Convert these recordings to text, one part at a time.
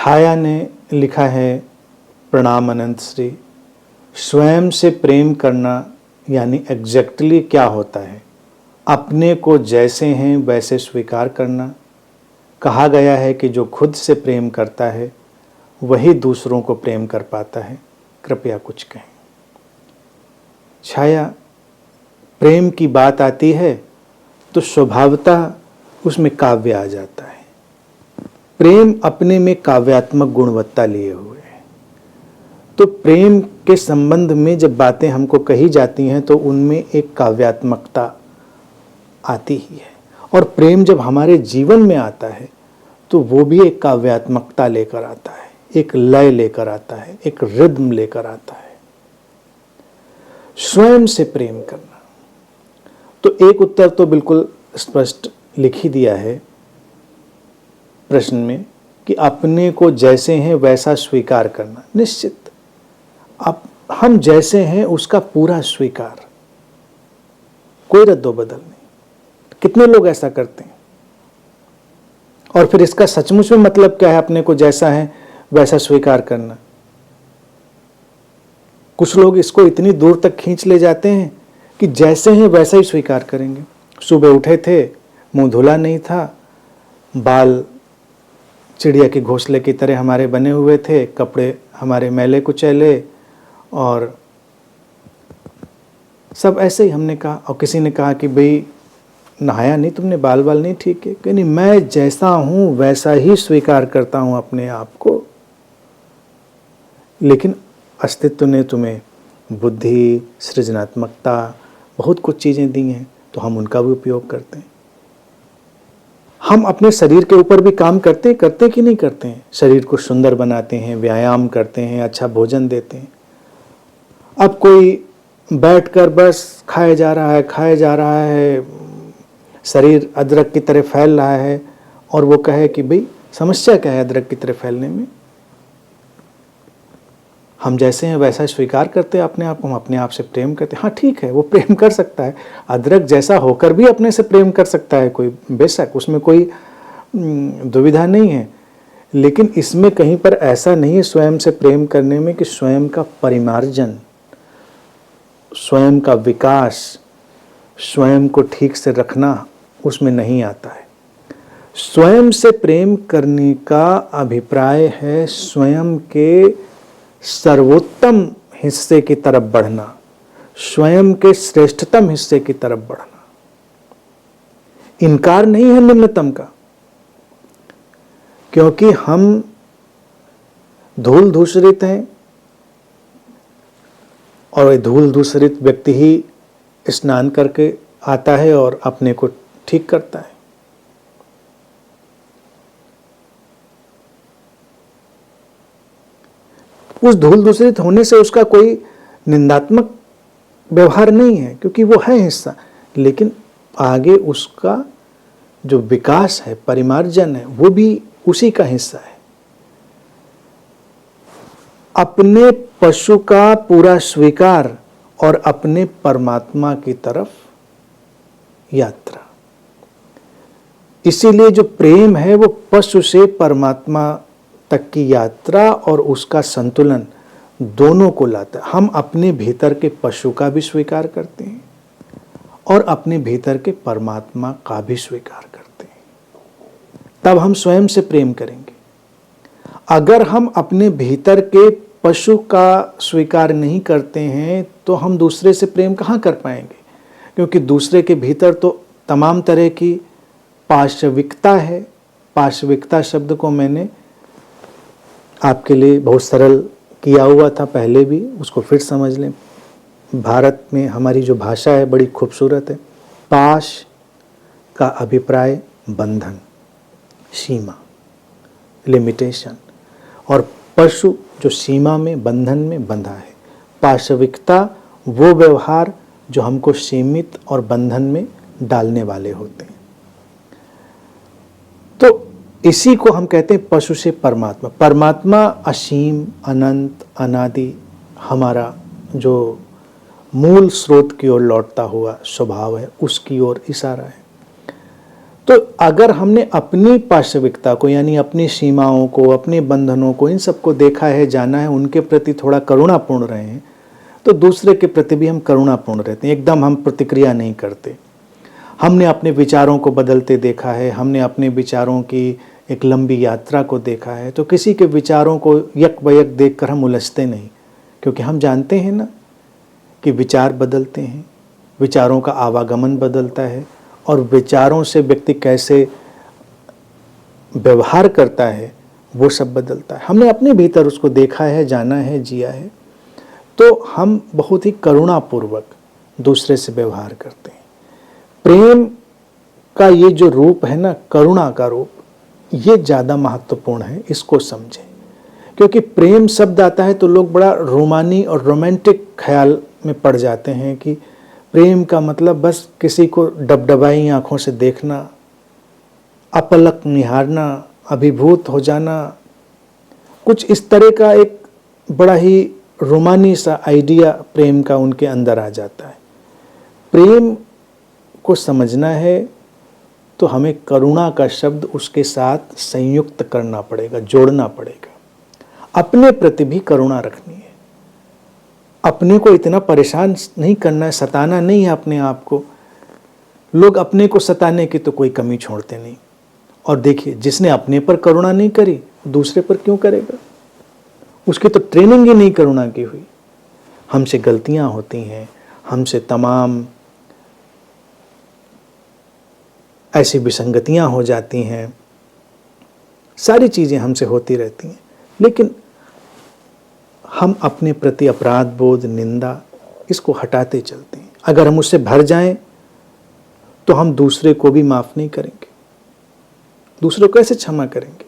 छाया ने लिखा है, प्रणाम अनंत श्री, स्वयं से प्रेम करना यानी एग्जैक्टली क्या होता है? अपने को जैसे हैं वैसे स्वीकार करना। कहा गया है कि जो खुद से प्रेम करता है वही दूसरों को प्रेम कर पाता है। कृपया कुछ कहें। छाया, प्रेम की बात आती है तो स्वभावतः उसमें काव्य आ जाता है। प्रेम अपने में काव्यात्मक गुणवत्ता लिए हुए है। तो प्रेम के संबंध में जब बातें हमको कही जाती हैं तो उनमें एक काव्यात्मकता आती ही है। और प्रेम जब हमारे जीवन में आता है तो वो भी एक काव्यात्मकता लेकर आता है, एक लय लेकर आता है, एक रिद्म लेकर आता है। स्वयं से प्रेम करना, तो एक उत्तर तो बिल्कुल स्पष्ट लिख ही दिया है प्रश्न में कि अपने को जैसे हैं वैसा स्वीकार करना। निश्चित, अब हम जैसे हैं उसका पूरा स्वीकार, कोई रद्दोबदल नहीं। कितने लोग ऐसा करते हैं? और फिर इसका सचमुच में मतलब क्या है अपने को जैसा है वैसा स्वीकार करना? कुछ लोग इसको इतनी दूर तक खींच ले जाते हैं कि जैसे हैं वैसा ही स्वीकार करेंगे। सुबह उठे थे, मुंह धुला नहीं था, बाल चिड़िया के घोंसले की तरह हमारे बने हुए थे, कपड़े हमारे मैले कुचैले, और सब ऐसे ही हमने कहा। और किसी ने कहा कि भाई नहाया नहीं तुमने, बाल बाल नहीं ठीक है? कि नहीं, मैं जैसा हूं वैसा ही स्वीकार करता हूं अपने आप को। लेकिन अस्तित्व ने तुम्हें बुद्धि, सृजनात्मकता, बहुत कुछ चीज़ें दी हैं, तो हम उनका भी उपयोग करते हैं। हम अपने शरीर के ऊपर भी काम करते कि नहीं करते हैं? शरीर को सुंदर बनाते हैं, व्यायाम करते हैं, अच्छा भोजन देते हैं। अब कोई बैठकर बस खाए जा रहा है, शरीर अदरक की तरह फैल रहा है, और वो कहे कि भाई समस्या क्या है अदरक की तरह फैलने में? हम जैसे हैं वैसा स्वीकार करते हैं अपने आप को, हम अपने आप से प्रेम करते हैं। हाँ ठीक है, वो प्रेम कर सकता है, अदरक जैसा होकर भी अपने से प्रेम कर सकता है कोई, बेशक उसमें कोई दुविधा नहीं है। लेकिन इसमें कहीं पर ऐसा नहीं है स्वयं से प्रेम करने में कि स्वयं का परिमार्जन, स्वयं का विकास, स्वयं को ठीक से रखना उसमें नहीं आता है। स्वयं से प्रेम करने का अभिप्राय है स्वयं के सर्वोत्तम हिस्से की तरफ बढ़ना, स्वयं के श्रेष्ठतम हिस्से की तरफ बढ़ना। इनकार नहीं है निम्नतम का, क्योंकि हम धूल धूसरित हैं और वह धूल धूसरित व्यक्ति ही स्नान करके आता है और अपने को ठीक करता है। उस धूल दूसरित होने से उसका कोई निंदात्मक व्यवहार नहीं है, क्योंकि वो है हिस्सा। लेकिन आगे उसका जो विकास है, परिमार्जन है, वो भी उसी का हिस्सा है। अपने पशु का पूरा स्वीकार और अपने परमात्मा की तरफ यात्रा। इसीलिए जो प्रेम है वो पशु से परमात्मा तक की यात्रा और उसका संतुलन दोनों को लाता है। हम अपने भीतर के पशु का भी स्वीकार करते हैं और अपने भीतर के परमात्मा का भी स्वीकार करते हैं, तब हम स्वयं से प्रेम करेंगे। अगर हम अपने भीतर के पशु का स्वीकार नहीं करते हैं तो हम दूसरे से प्रेम कहाँ कर पाएंगे? क्योंकि दूसरे के भीतर तो तमाम तरह की पाशविकता है। पाशविकता शब्द को मैंने आपके लिए बहुत सरल किया हुआ था पहले भी, उसको फिर समझ लें। भारत में हमारी जो भाषा है बड़ी खूबसूरत है। पाश का अभिप्राय बंधन, सीमा, लिमिटेशन, और पशु जो सीमा में, बंधन में बंधा है। पाशविकता वो व्यवहार जो हमको सीमित और बंधन में डालने वाले होते हैं। तो इसी को हम कहते हैं पशु से परमात्मा। परमात्मा असीम, अनंत, अनादि, हमारा जो मूल स्रोत की ओर लौटता हुआ स्वभाव है, उसकी ओर इशारा है। तो अगर हमने अपनी पाशविकता को, यानी अपनी सीमाओं को, अपने बंधनों को, इन सबको देखा है, जाना है, उनके प्रति थोड़ा करुणापूर्ण रहे हैं, तो दूसरे के प्रति भी हम करुणापूर्ण रहते हैं। एकदम हम प्रतिक्रिया नहीं करते। हमने अपने विचारों को बदलते देखा है, हमने अपने विचारों की एक लंबी यात्रा को देखा है, तो किसी के विचारों को यक बयक देखकर हम उलझते नहीं, क्योंकि हम जानते हैं ना कि विचार बदलते हैं, विचारों का आवागमन बदलता है, और विचारों से व्यक्ति कैसे व्यवहार करता है वो सब बदलता है। हमने अपने भीतर उसको देखा है, जाना है, जिया है, तो हम बहुत ही करुणापूर्वक दूसरे से व्यवहार करते हैं। प्रेम का ये जो रूप है ना, करुणा का रूप, ये ज़्यादा महत्वपूर्ण है, इसको समझें। क्योंकि प्रेम शब्द आता है तो लोग बड़ा रोमानी और रोमांटिक ख्याल में पड़ जाते हैं कि प्रेम का मतलब बस किसी को डबडबाई आंखों से देखना, अपलक निहारना, अभिभूत हो जाना, कुछ इस तरह का एक बड़ा ही रोमानी सा आइडिया प्रेम का उनके अंदर आ जाता है। प्रेम को समझना है तो हमें करुणा का शब्द उसके साथ संयुक्त करना पड़ेगा, जोड़ना पड़ेगा। अपने प्रति भी करुणा रखनी है, अपने को इतना परेशान नहीं करना है, सताना नहीं है अपने आप को। लोग अपने को सताने की तो कोई कमी छोड़ते नहीं। और देखिए, जिसने अपने पर करुणा नहीं करी दूसरे पर क्यों करेगा? उसकी तो ट्रेनिंग ही नहीं करुणा की हुई। हमसे गलतियां होती हैं, हमसे तमाम ऐसी विसंगतियां हो जाती हैं, सारी चीज़ें हमसे होती रहती हैं, लेकिन हम अपने प्रति अपराध बोध, निंदा, इसको हटाते चलते हैं। अगर हम उससे भर जाएं तो हम दूसरे को भी माफ़ नहीं करेंगे। दूसरे को कैसे क्षमा करेंगे?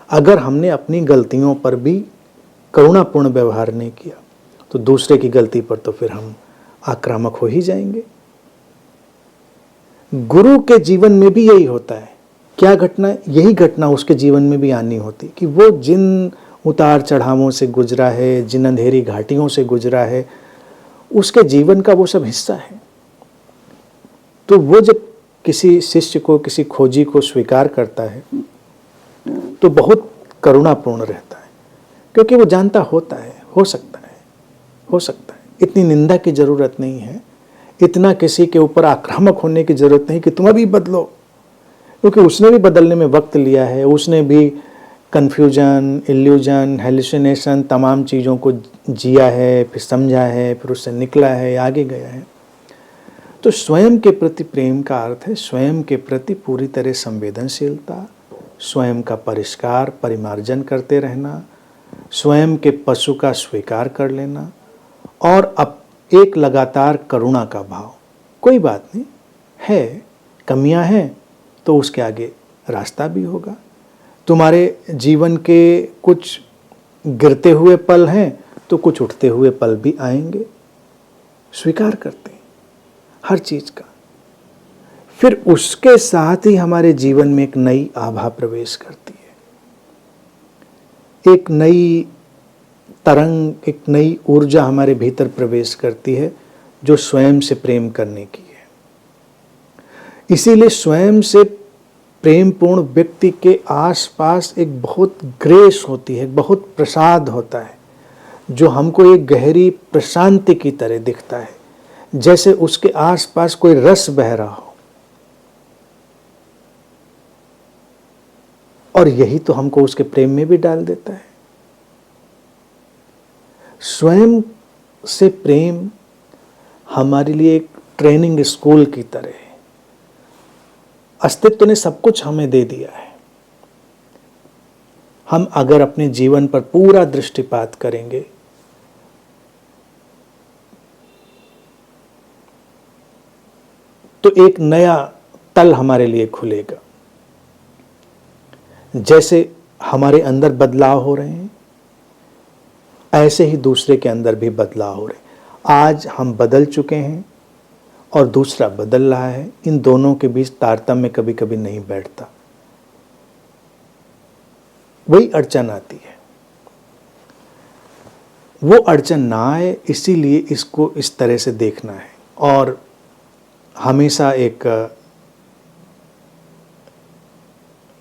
अगर हमने अपनी गलतियों पर भी करुणापूर्ण व्यवहार नहीं किया तो दूसरे की गलती पर तो फिर हम आक्रामक हो ही जाएंगे। गुरु के जीवन में भी यही होता है। क्या घटना? यही घटना उसके जीवन में भी आनी होती कि वो जिन उतार चढ़ावों से गुजरा है, जिन अंधेरी घाटियों से गुजरा है, उसके जीवन का वो सब हिस्सा है। तो वो जब किसी शिष्य को, किसी खोजी को स्वीकार करता है तो बहुत करुणापूर्ण रहता है, क्योंकि वो जानता होता है, हो सकता है। इतनी निंदा की जरूरत नहीं है, इतना किसी के ऊपर आक्रामक होने की जरूरत नहीं कि तुम अभी बदलो, क्योंकि उसने भी बदलने में वक्त लिया है। उसने भी कन्फ्यूजन, इल्यूजन, हेलुसिनेशन, तमाम चीज़ों को जिया है, फिर समझा है, फिर उससे निकला है, आगे गया है। तो स्वयं के प्रति प्रेम का अर्थ है स्वयं के प्रति पूरी तरह संवेदनशीलता, स्वयं का परिष्कार, परिमार्जन करते रहना, स्वयं के पशु का स्वीकार कर लेना, और अब एक लगातार करुणा का भाव। कोई बात नहीं है, कमियां हैं तो उसके आगे रास्ता भी होगा। तुम्हारे जीवन के कुछ गिरते हुए पल हैं तो कुछ उठते हुए पल भी आएंगे, स्वीकार करते हैं हर चीज़ का। फिर उसके साथ ही हमारे जीवन में एक नई आभा प्रवेश करती है, एक नई तरंग, एक नई ऊर्जा हमारे भीतर प्रवेश करती है जो स्वयं से प्रेम करने की है। इसीलिए स्वयं से प्रेमपूर्ण व्यक्ति के आसपास एक बहुत ग्रेस होती है, बहुत प्रसाद होता है, जो हमको एक गहरी प्रशांति की तरह दिखता है, जैसे उसके आसपास कोई रस बह रहा हो। और यही तो हमको उसके प्रेम में भी डाल देता है। स्वयं से प्रेम हमारे लिए एक ट्रेनिंग स्कूल की तरह है। अस्तित्व ने सब कुछ हमें दे दिया है। हम अगर अपने जीवन पर पूरा दृष्टिपात करेंगे तो एक नया तल हमारे लिए खुलेगा। जैसे हमारे अंदर बदलाव हो रहे हैं, ऐसे ही दूसरे के अंदर भी बदलाव हो रहे हैं। आज हम बदल चुके हैं और दूसरा बदल रहा है। इन दोनों के बीच तारतम्य कभी कभी नहीं बैठता, वही अड़चन आती है। वो अड़चन ना आए इसीलिए इसको इस तरह से देखना है और हमेशा एक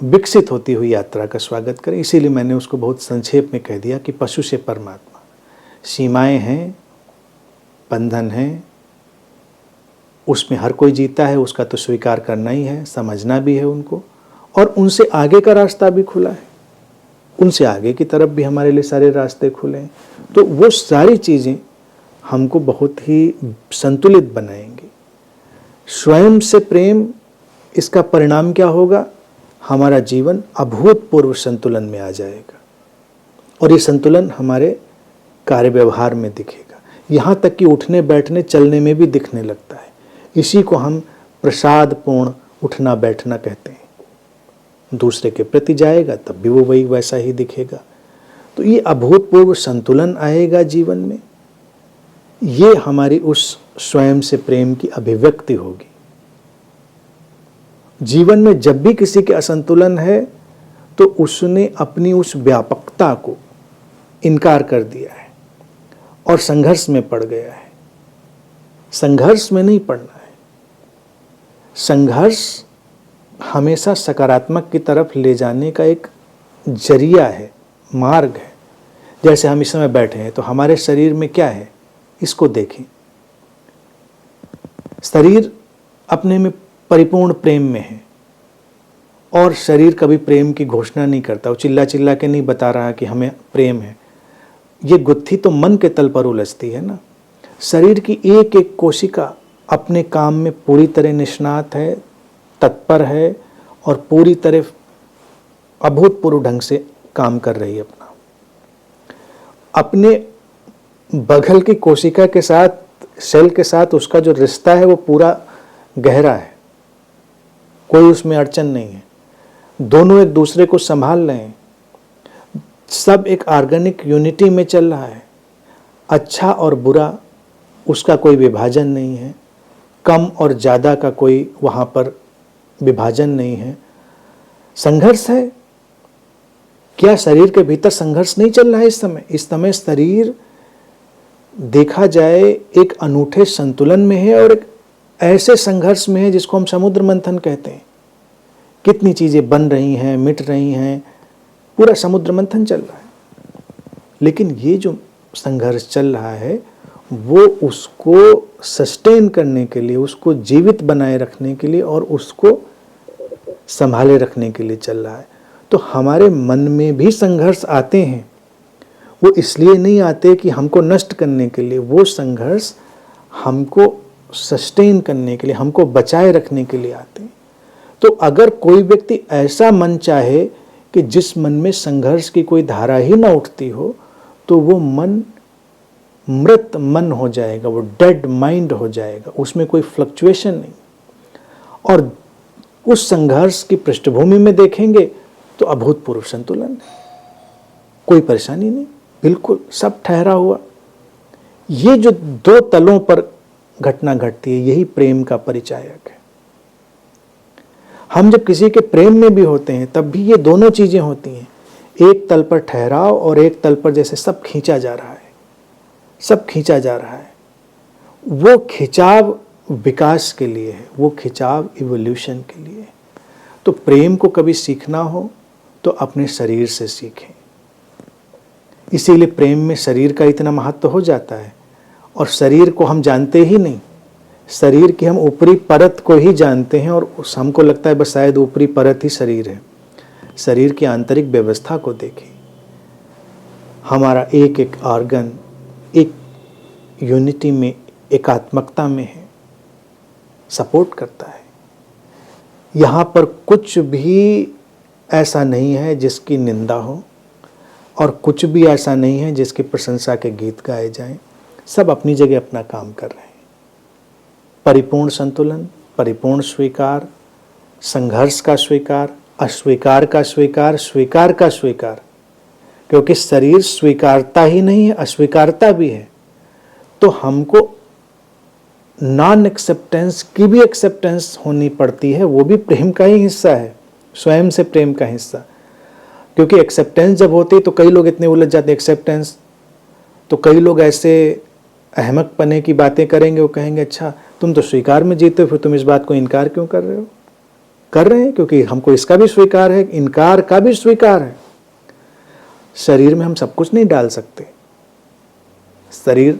विकसित होती हुई यात्रा का स्वागत करें। इसीलिए मैंने उसको बहुत संक्षेप में कह दिया कि पशु से परमात्मा। सीमाएं हैं, बंधन हैं, उसमें हर कोई जीता है, उसका तो स्वीकार करना ही है, समझना भी है उनको, और उनसे आगे का रास्ता भी खुला है, उनसे आगे की तरफ भी हमारे लिए सारे रास्ते खुले हैं। तो वो सारी चीज़ें हमको बहुत ही संतुलित बनाएंगी। स्वयं से प्रेम, इसका परिणाम क्या होगा? हमारा जीवन अभूतपूर्व संतुलन में आ जाएगा, और ये संतुलन हमारे कार्य व्यवहार में दिखेगा, यहाँ तक कि उठने बैठने चलने में भी दिखने लगता है। इसी को हम प्रसादपूर्ण उठना बैठना कहते हैं। दूसरे के प्रति जाएगा तब भी वो वही वैसा ही दिखेगा। तो ये अभूतपूर्व संतुलन आएगा जीवन में। ये हमारी उस स्वयं से प्रेम की अभिव्यक्ति होगी। जीवन में जब भी किसी के असंतुलन है तो उसने अपनी उस व्यापकता को इनकार कर दिया है और संघर्ष में पड़ गया है। संघर्ष में नहीं पड़ना है। संघर्ष हमेशा सकारात्मक की तरफ ले जाने का एक जरिया है, मार्ग है। जैसे हम इस समय बैठे हैं तो हमारे शरीर में क्या है, इसको देखें। शरीर अपने में परिपूर्ण प्रेम में है, और शरीर कभी प्रेम की घोषणा नहीं करता। वो चिल्ला चिल्ला के नहीं बता रहा कि हमें प्रेम है। ये गुत्थी तो मन के तल पर उलझती है ना। शरीर की एक एक कोशिका अपने काम में पूरी तरह निष्णात है, तत्पर है, और पूरी तरह अभूतपूर्व ढंग से काम कर रही है। अपने बगल की कोशिका के साथ, सेल के साथ उसका जो रिश्ता है वो पूरा गहरा है, कोई उसमें अड़चन नहीं है। दोनों एक दूसरे को संभाल रहे हैं, सब एक ऑर्गेनिक यूनिटी में चल रहा है। अच्छा और बुरा उसका कोई विभाजन नहीं है, कम और ज़्यादा का कोई वहाँ पर विभाजन नहीं है। संघर्ष है। क्या शरीर के भीतर संघर्ष नहीं चल रहा है इस समय? इस समय शरीर देखा जाए एक अनूठे संतुलन में है, और एक ऐसे संघर्ष में है जिसको हम समुद्र मंथन कहते हैं। कितनी चीज़ें बन रही हैं, मिट रही हैं, पूरा समुद्र मंथन चल रहा है। लेकिन ये जो संघर्ष चल रहा है वो उसको सस्टेन करने के लिए, उसको जीवित बनाए रखने के लिए और उसको संभाले रखने के लिए चल रहा है। तो हमारे मन में भी संघर्ष आते हैं, वो इसलिए नहीं आते कि हमको नष्ट करने के लिए। वो संघर्ष हमको सस्टेन करने के लिए, हमको बचाए रखने के लिए आते हैं। तो अगर कोई व्यक्ति ऐसा मन चाहे कि जिस मन में संघर्ष की कोई धारा ही ना उठती हो, तो वो मन मृत मन हो जाएगा, वो डेड माइंड हो जाएगा, उसमें कोई फ्लक्चुएशन नहीं। और उस संघर्ष की पृष्ठभूमि में देखेंगे तो अभूतपूर्व संतुलन है, कोई परेशानी नहीं, बिल्कुल सब ठहरा हुआ। ये जो दो तलों पर घटना घटती है, यही प्रेम का परिचायक है। हम जब किसी के प्रेम में भी होते हैं तब भी ये दोनों चीजें होती हैं, एक तल पर ठहराव और एक तल पर जैसे सब खींचा जा रहा है, सब खींचा जा रहा है। वो खिंचाव विकास के लिए है, वो खिंचाव इवोल्यूशन के लिए है। तो प्रेम को कभी सीखना हो तो अपने शरीर से सीखें। इसीलिए प्रेम में शरीर का इतना महत्व हो जाता है, और शरीर को हम जानते ही नहीं, शरीर की हम ऊपरी परत को ही जानते हैं, और हमको लगता है बस शायद ऊपरी परत ही शरीर है। शरीर की आंतरिक व्यवस्था को देखें। हमारा एक एक ऑर्गन एक यूनिटी में, एकात्मकता में है, सपोर्ट करता है। यहाँ पर कुछ भी ऐसा नहीं है जिसकी निंदा हो, और कुछ भी ऐसा नहीं है जिसकी प्रशंसा के गीत गाए जाएं। सब अपनी जगह अपना काम कर रहे हैं। परिपूर्ण संतुलन, परिपूर्ण स्वीकार, संघर्ष का स्वीकार, अस्वीकार का स्वीकार, स्वीकार का स्वीकार। क्योंकि शरीर स्वीकारता ही नहीं है, अस्वीकारता भी है। तो हमको नॉन एक्सेप्टेंस की भी एक्सेप्टेंस होनी पड़ती है, वो भी प्रेम का ही हिस्सा है, स्वयं से प्रेम का हिस्सा। क्योंकि एक्सेप्टेंस जब होती है तो कई लोग इतने उलझ जाते हैं। एक्सेप्टेंस तो कई लोग ऐसे अहमक पने की बातें करेंगे, वो कहेंगे अच्छा तुम तो स्वीकार में जीते हो, फिर तुम इस बात को इनकार क्यों कर रहे हो? कर रहे हैं, क्योंकि हमको इसका भी स्वीकार है, इनकार का भी स्वीकार है। शरीर में हम सब कुछ नहीं डाल सकते, शरीर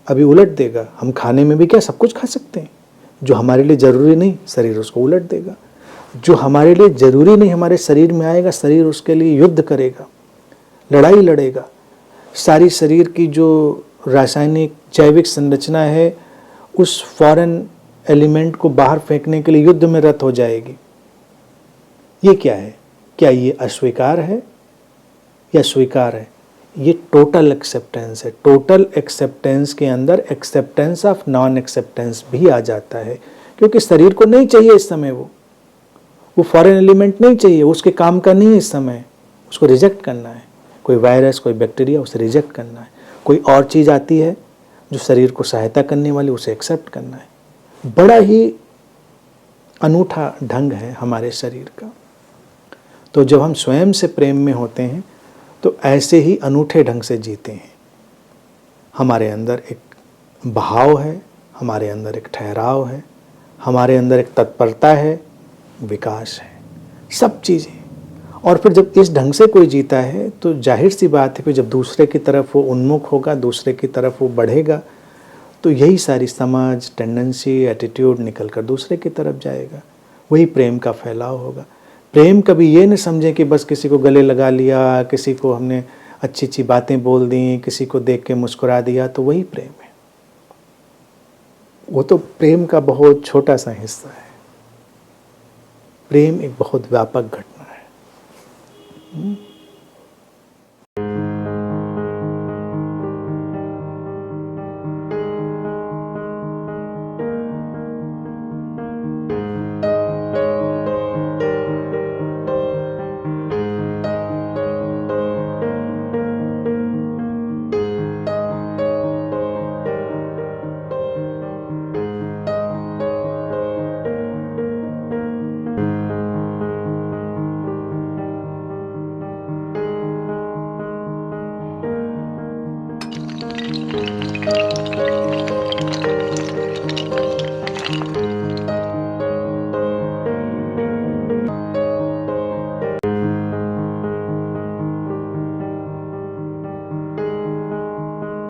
अभी उलट देगा। हम खाने में भी क्या सब कुछ खा सकते हैं? जो हमारे लिए जरूरी नहीं, शरीर उसको उलट देगा। जो हमारे लिए जरूरी नहीं हमारे शरीर में आएगा, शरीर उसके लिए युद्ध करेगा, लड़ाई लड़ेगा। सारी शरीर की जो रासायनिक जैविक संरचना है उस फॉरेन एलिमेंट को बाहर फेंकने के लिए युद्ध में रत हो जाएगी। ये क्या है? क्या ये अस्वीकार है या स्वीकार है? ये टोटल एक्सेप्टेंस है। टोटल एक्सेप्टेंस के अंदर एक्सेप्टेंस ऑफ नॉन एक्सेप्टेंस भी आ जाता है, क्योंकि शरीर को नहीं चाहिए इस समय, वो फॉरेन एलिमेंट नहीं चाहिए, उसके काम का नहीं है इस समय, उसको रिजेक्ट करना है। कोई वायरस, कोई बैक्टीरिया, उसे रिजेक्ट करना है। कोई और चीज़ आती है जो शरीर को सहायता करने वाली, उसे एक्सेप्ट करना है। बड़ा ही अनूठा ढंग है हमारे शरीर का। तो जब हम स्वयं से प्रेम में होते हैं तो ऐसे ही अनूठे ढंग से जीते हैं। हमारे अंदर एक भाव है, हमारे अंदर एक ठहराव है, हमारे अंदर एक तत्परता है, विकास है, सब चीज़ें। और फिर जब इस ढंग से कोई जीता है तो जाहिर सी बात है कि जब दूसरे की तरफ वो उन्मुख होगा, दूसरे की तरफ वो बढ़ेगा, तो यही सारी समझ, टेंडेंसी, एटीट्यूड निकल कर दूसरे की तरफ जाएगा। वही प्रेम का फैलाव होगा। प्रेम कभी ये न समझें कि बस किसी को गले लगा लिया, किसी को हमने अच्छी अच्छी बातें बोल दी, किसी को देख के मुस्कुरा दिया, तो वही प्रेम है। वो तो प्रेम का बहुत छोटा सा हिस्सा है। प्रेम एक बहुत व्यापक घटना है।